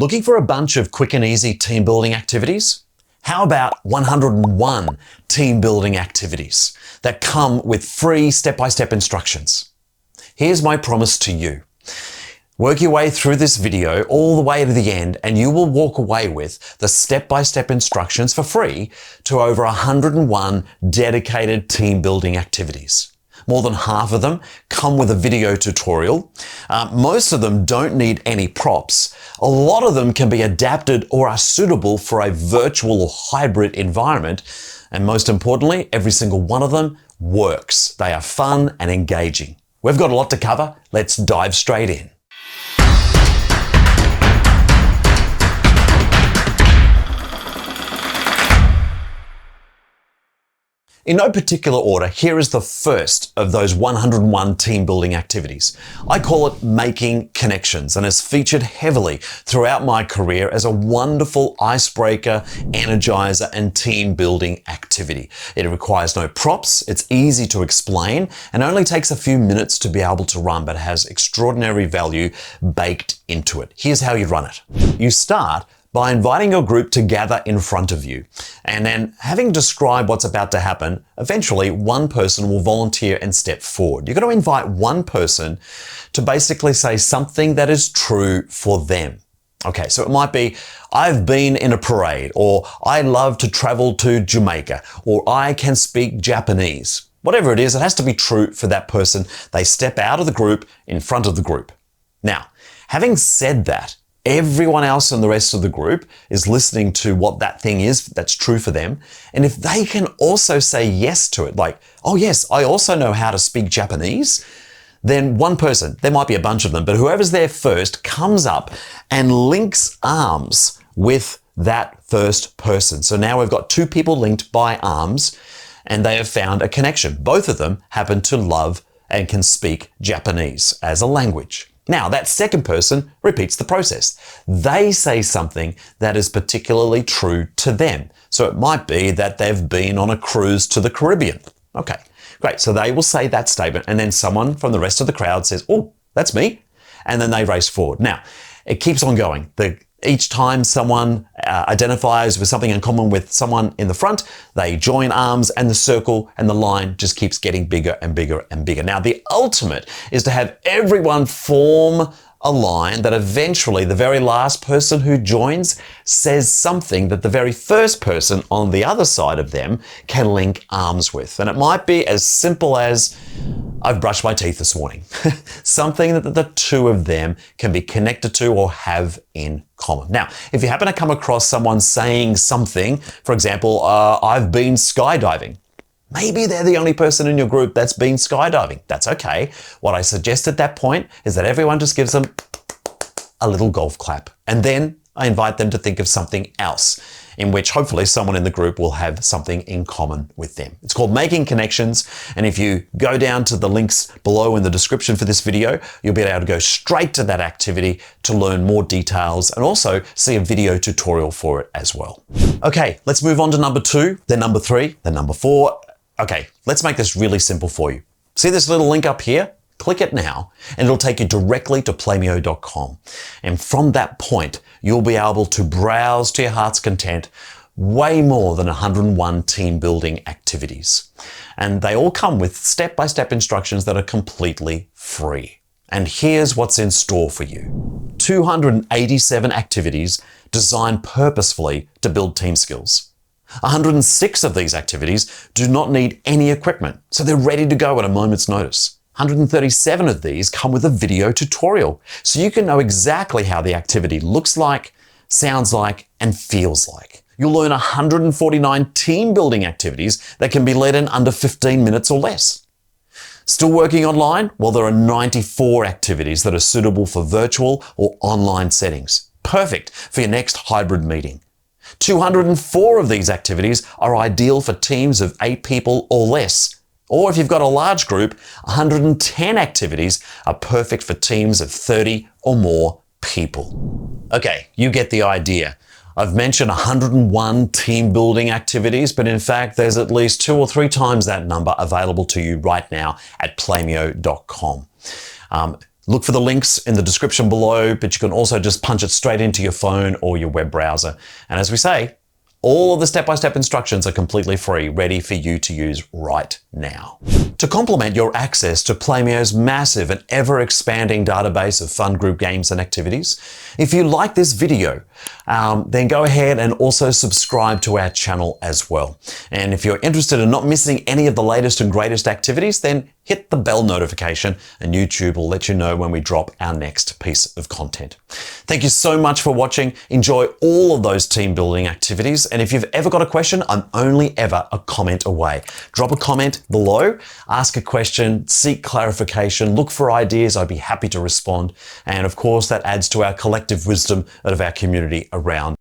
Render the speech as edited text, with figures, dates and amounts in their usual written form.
Looking for a bunch of quick and easy team building activities? How about 101 team building activities that come with free step-by-step instructions? Here's my promise to you. Work your way through this video all the way to the end and you will walk away with the step-by-step instructions for free to over 101 dedicated team building activities. More than half of them come with a video tutorial. Most of them don't need any props. A lot of them can be adapted or are suitable for a virtual or hybrid environment. And most importantly, every single one of them works. They are fun and engaging. We've got a lot to cover. Let's dive straight in. In no particular order, here is the first of those 101 team building activities. I call it Making Connections and has featured heavily throughout my career as a wonderful icebreaker, energizer, and team building activity. It requires no props, it's easy to explain, and only takes a few minutes to be able to run, but has extraordinary value baked into it. Here's how you run it. You start by inviting your group to gather in front of you. And then having described what's about to happen, eventually one person will volunteer and step forward. You're going to invite one person to basically say something that is true for them. Okay, so it might be, I've been in a parade, or I love to travel to Jamaica, or I can speak Japanese. Whatever it is, it has to be true for that person. They step out of the group in front of the group. Now, having said that, everyone else in the rest of the group is listening to what that thing is that's true for them. And if they can also say yes to it, like, oh yes, I also know how to speak Japanese, then one person, there might be a bunch of them, but whoever's there first comes up and links arms with that first person. So now we've got two people linked by arms and they have found a connection. Both of them happen to love and can speak Japanese as a language. Now, that second person repeats the process. They say something that is particularly true to them. So it might be that they've been on a cruise to the Caribbean. Okay, great. So they will say that statement and then someone from the rest of the crowd says, oh, that's me. And then they race forward. Now, it keeps on going. Each time someone identifies with something in common with someone in the front, they join arms and the circle and the line just keeps getting bigger and bigger and bigger. Now, the ultimate is to have everyone form a line that eventually the very last person who joins says something that the very first person on the other side of them can link arms with. And it might be as simple as, I've brushed my teeth this morning. Something that the two of them can be connected to or have in common. Now, if you happen to come across someone saying something, for example, I've been skydiving. Maybe they're the only person in your group that's been skydiving. That's okay. What I suggest at that point is that everyone just gives them a little golf clap. And then I invite them to think of something else in which hopefully someone in the group will have something in common with them. It's called Making Connections. And if you go down to the links below in the description for this video, you'll be able to go straight to that activity to learn more details and also see a video tutorial for it as well. Okay, let's move on to number 2, then number 3, then number 4. Okay, let's make this really simple for you. See this little link up here? Click it now and it'll take you directly to playmio.com. And from that point, you'll be able to browse to your heart's content way more than 101 team building activities. And they all come with step-by-step instructions that are completely free. And here's what's in store for you. 287 activities designed purposefully to build team skills. 106 of these activities do not need any equipment, so they're ready to go at a moment's notice. 137 of these come with a video tutorial, so you can know exactly how the activity looks like, sounds like, and feels like. You'll learn 149 team building activities that can be led in under 15 minutes or less. Still working online? Well, there are 94 activities that are suitable for virtual or online settings. Perfect for your next hybrid meeting. 204 of these activities are ideal for teams of 8 people or less. Or if you've got a large group, 110 activities are perfect for teams of 30 or more people. Okay, you get the idea. I've mentioned 101 team building activities, but in fact, there's at least 2 or 3 times that number available to you right now at playmio.com. Look for the links in the description below, but you can also just punch it straight into your phone or your web browser. And as we say, all of the step-by-step instructions are completely free, ready for you to use right now. To complement your access to Playmio's massive and ever-expanding database of fun group games and activities, if you like this video, then go ahead and also subscribe to our channel as well. And if you're interested in not missing any of the latest and greatest activities, then hit the bell notification and YouTube will let you know when we drop our next piece of content. Thank you so much for watching. Enjoy all of those team building activities. And if you've ever got a question, I'm only ever a comment away. Drop a comment below, ask a question, seek clarification, look for ideas. I'd be happy to respond. And of course, that adds to our collective wisdom of our community around